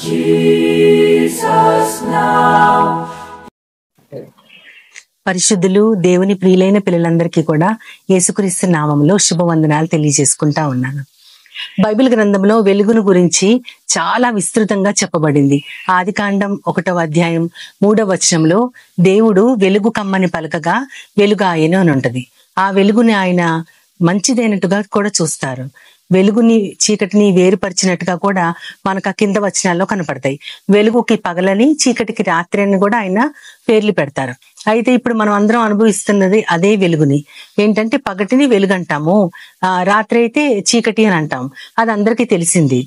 Jesus now. పరిశుద్ధులు దేవుని ప్రియులైన పిల్లలందరికీ కూడా యేసుక్రీస్తు నామములో శుభవందనాలు తెలియజేసుకుంటా ఉన్నాను. బైబిల్ గ్రంథంలో వెలుగును గురించి చాలా విస్తృతంగా చెప్పబడింది. ఆదికాండం 1వ అధ్యాయం 3వ వచనంలో దేవుడు వెలుగు కమ్మని పలకగా వెలుగాయెను అని ఉంటది. ఆ వెలుగుని ఆయన మంచిదైనట్టుగా కూడా చూస్తారు. వెలుగుని చీకటిని వేరుపరిచినట్టుగా కూడా మనకు ఆ కింద వచనాల్లో కనపడతాయి. వెలుగుకి పగలని, చీకటికి రాత్రి అని కూడా ఆయన పేర్లు పెడతారు. అయితే ఇప్పుడు మనం అందరం అనుభవిస్తున్నది అదే వెలుగుని. ఏంటంటే పగటిని వెలుగు అంటాము, రాత్రి అయితే చీకటి అని అంటాం. అది అందరికీ తెలిసింది.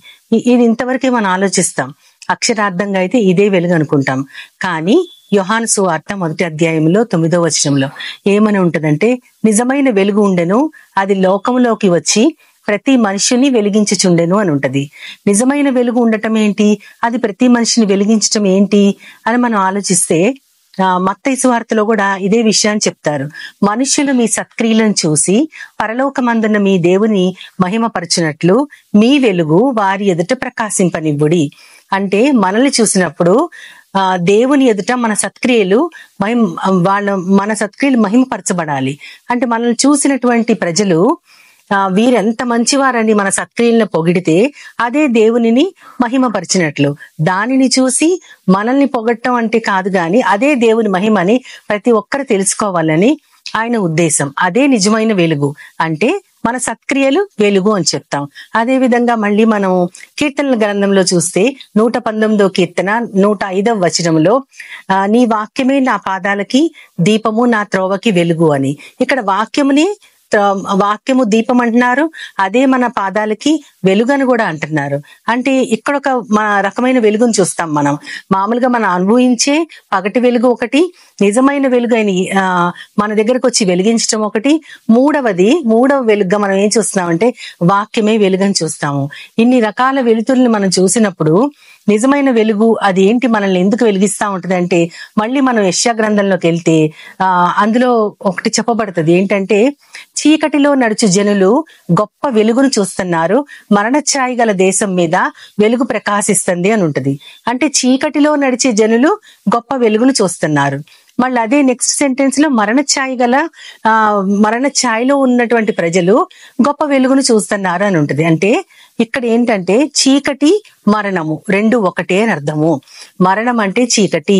ఇది ఇంతవరకే మనం ఆలోచిస్తాం. అక్షరార్థంగా అయితే ఇదే వెలుగు అనుకుంటాం. కానీ యోహాను సువార్త 1వ అధ్యాయంలో 9వ వచనంలో ఏమని ఉంటదంటే, నిజమైన వెలుగు ఉండెను, అది లోకంలోకి వచ్చి ప్రతి మనిషిని వెలిగించుచుండెను అని ఉంటది. నిజమైన వెలుగు ఉండటం ఏంటి, అది ప్రతి మనిషిని వెలిగించటం ఏంటి అని మనం ఆలోచిస్తే మత్తయి సువార్తలో కూడా ఇదే విషయాన్ని చెప్తారు. మనుషులు మీ సత్క్రియలను చూసి పరలోకమందున్న మీ దేవుని మహిమపరచునట్లు మీ వెలుగు వారి ఎదుట ప్రకాశింపనివ్వుడి. అంటే మనల్ని చూసినప్పుడు దేవుని ఎదుట మన సత్క్రియలు మన సత్క్రియలు మహిమపరచబడాలి. అంటే మనల్ని చూసినటువంటి ప్రజలు వీరెంత మంచివారని మన సత్క్రియలను పొగిడితే అదే దేవునిని మహిమపరిచినట్లు. దానిని చూసి మనల్ని పొగట్టం అంటే కాదు గాని అదే దేవుని మహిమని ప్రతి ఒక్కరు తెలుసుకోవాలని ఆయన ఉద్దేశం. అదే నిజమైన వెలుగు. అంటే మన సత్క్రియలు వెలుగు అని చెప్తాం. అదే విధంగా మళ్ళీ మనం కీర్తనల గ్రంథంలో చూస్తే 119వ కీర్తన 105వ వచనంలో నీ వాక్యమే నా పాదాలకి దీపము, నా త్రోవకి వెలుగు అని. ఇక్కడ వాక్యము దీపం అంటున్నారు, అదే మన పాదాలకి వెలుగని కూడా అంటున్నారు. అంటే ఇక్కడ ఒక రకమైన వెలుగును చూస్తాం మనం. మామూలుగా మనం అనుభవించే పగటి వెలుగు ఒకటి, నిజమైన వెలుగు అయిన మన దగ్గరకు వచ్చి వెలిగించడం ఒకటి, మూడవ వెలుగుగా మనం ఏం చూస్తున్నామంటే వాక్యమే వెలుగని చూస్తాము. ఇన్ని రకాల వెలుతుల్ని మనం చూసినప్పుడు నిజమైన వెలుగు అది ఏంటి, మనల్ని ఎందుకు వెలిగిస్తా ఉంటది అంటే మళ్ళీ మనం యెషయా గ్రంథంలోకి వెళ్తే అందులో ఒకటి చెప్పబడుతుంది. ఏంటంటే చీకటిలో నడుచు జనులు గొప్ప వెలుగును చూస్తున్నారు, మరణఛాయ గల దేశం మీద వెలుగు ప్రకాశిస్తుంది అని ఉంటది. అంటే చీకటిలో నడిచే జనులు గొప్ప వెలుగును చూస్తున్నారు. మళ్ళీ అదే నెక్స్ట్ సెంటెన్స్ లో మరణ ఛాయలో ఉన్నటువంటి ప్రజలు గొప్ప వెలుగును చూస్తున్నారు అని ఉంటది. అంటే ఇక్కడ ఏంటంటే చీకటి మరణము రెండు ఒకటే అని అర్థము. మరణం అంటే చీకటి,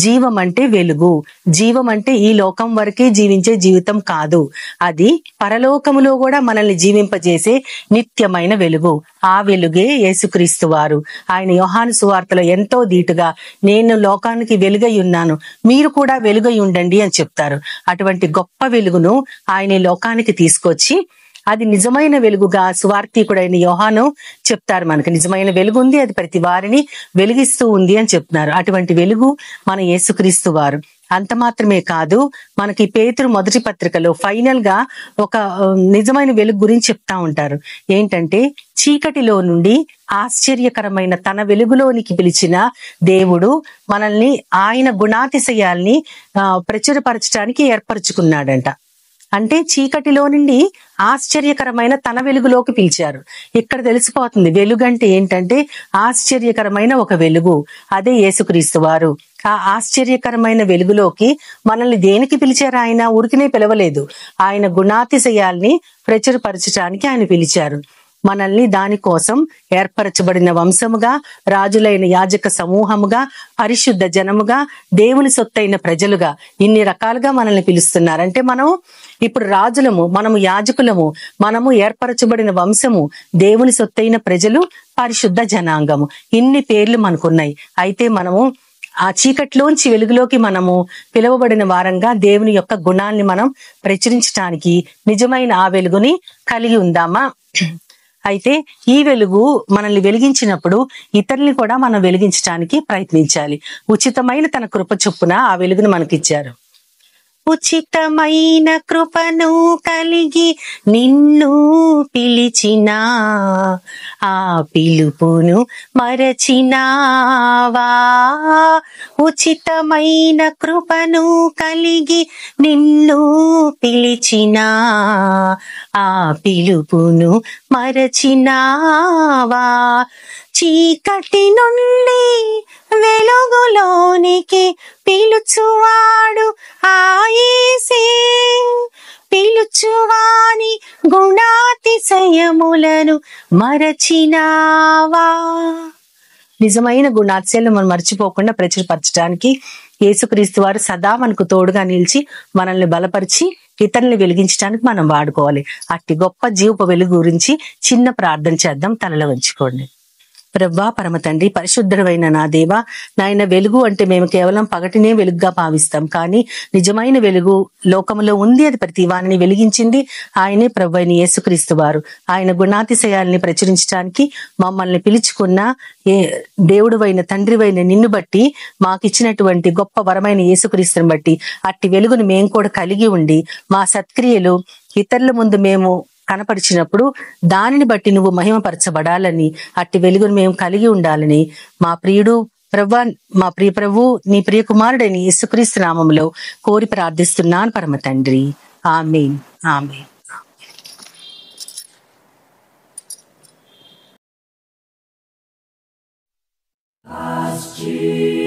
జీవం అంటే వెలుగు. జీవం అంటే ఈ లోకం వరకే జీవించే జీవితం కాదు, అది పరలోకములో కూడా మనల్ని జీవింపజేసే నిత్యమైన వెలుగు. ఆ వెలుగే యేసుక్రీస్తు వారు. ఆయన యోహాను సువార్తలో ఎంతో ధీటుగా నేను లోకానికి వెలుగై ఉన్నాను, మీరు కూడా వెలుగై ఉండండి అని చెప్తారు. అటువంటి గొప్ప వెలుగును ఆయన లోకానికి తీసుకొచ్చి అది నిజమైన వెలుగుగా సువార్తీకుడైన యోహాను చెప్తారు. మనకి నిజమైన వెలుగు ఉంది, అది ప్రతి వారిని వెలిగిస్తూ ఉంది అని చెప్తున్నారు. అటువంటి వెలుగు మన యేసుక్రీస్తు వారు. అంత మాత్రమే కాదు, మనకి పేతురు 1వ పత్రికలో ఫైనల్ గా ఒక నిజమైన వెలుగు గురించి చెప్తా ఉంటారు. ఏంటంటే చీకటిలో నుండి ఆశ్చర్యకరమైన తన వెలుగులోనికి పిలిచిన దేవుడు మనల్ని ఆయన గుణాతిశయాల్ని ప్రచురపరచడానికి ఏర్పరచుకున్నాడంట. అంటే చీకటిలో నుండి ఆశ్చర్యకరమైన తన వెలుగులోకి పిలిచారు. ఇక్కడ తెలిసిపోతుంది వెలుగు అంటే ఏంటంటే ఆశ్చర్యకరమైన ఒక వెలుగు, అదే యేసుక్రీస్తు వారు. ఆ ఆశ్చర్యకరమైన వెలుగులోకి మనల్ని దేనికి పిలిచారు? ఆయన ఊరికినే పిలవలేదు, ఆయన గుణాతిశయాల్ని ప్రచురపరచడానికి ఆయన పిలిచారు. మనల్ని దానికోసం ఏర్పరచబడిన వంశముగా, రాజులైన యాజక సమూహముగా, పరిశుద్ధ జనముగా, దేవుని సొత్తైన ప్రజలుగా, ఇన్ని రకాలుగా మనల్ని పిలుస్తున్నారు. అంటే మనం ఇప్పుడు రాజులము, మనము యాజకులము, మనము ఏర్పరచబడిన వంశము, దేవుని సొత్తైన ప్రజలు, పరిశుద్ధ జనాంగము. ఇన్ని పేర్లు మనకున్నాయి. అయితే మనము ఆ చీకట్లోంచి వెలుగులోకి మనము పిలువబడిన వారంగా దేవుని యొక్క గుణాల్ని మనం ప్రచురించడానికి నిజమైన ఆ వెలుగుని కలిగి ఉందామా? అయితే ఈ వెలుగు మనల్ని వెలిగించినప్పుడు ఇతరుల్ని కూడా మనం వెలిగించడానికి ప్రయత్నించాలి. ఉచితమైన తన కృప చొప్పున ఆ వెలుగును మనకిచ్చారు. ఉచితమైన కృపను కలిగి నిన్ను పిలిచినా ఆ పిలుపును మరచినావా? ఉచితమైన కృపను కలిగి నిన్ను పిలిచినా ఆ పిలుపును మరచినావా? చీకటి నుండి వెలుగులోనికి పిలుచువాడు ఆయేసే, పిలుచువాని గుణాతిశయములను మరచినావా. నిజమైన గుణాతిశయాలను మనం మర్చిపోకుండా ప్రచురపరచడానికి యేసుక్రీస్తు వారు సదా మనకు తోడుగా నిలిచి మనల్ని బలపరిచి ఇతరుల్ని వెలిగించడానికి మనం వాడుకోవాలి. అట్టి గొప్ప జీవపు వెలుగు గురించి చిన్న ప్రార్థన చేద్దాం. తలలో ఉంచుకోండి. ప్రభా, పరమ తండ్రి, పరిశుద్ధుడైన నా దేవా, నాయన, వెలుగు అంటే మేము కేవలం పగటినే వెలుగుగా భావిస్తాం, కానీ నిజమైన వెలుగు లోకంలో ఉంది. అది ప్రతి వారిని వెలిగించింది ఆయనే ప్రభు అయిన యేసుక్రీస్తు వారు. ఆయన గుణాతిశయాల్ని ప్రచురించడానికి మమ్మల్ని పిలుచుకున్న దేవుడువైన తండ్రివైన నిన్ను బట్టి, మాకిచ్చినటువంటి గొప్ప వరమైన యేసుక్రీస్తుని బట్టి అట్టి వెలుగును మేము కూడా కలిగి ఉండి మా సత్క్రియలు ఇతరుల ముందు మేము కనపరిచినప్పుడు దానిని బట్టి నువ్వు మహిమపరచబడాలని, అట్టి వెలుగును మేము కలిగి ఉండాలని మా ప్రియుడు ప్రభు, మా ప్రియ ప్రభు, నీ ప్రియ కుమారుడైన యేసుక్రీస్తు నామములో కోరి ప్రార్థిస్తున్నాను పరమ తండ్రి. ఆమేన్, ఆమేన్. As Jesus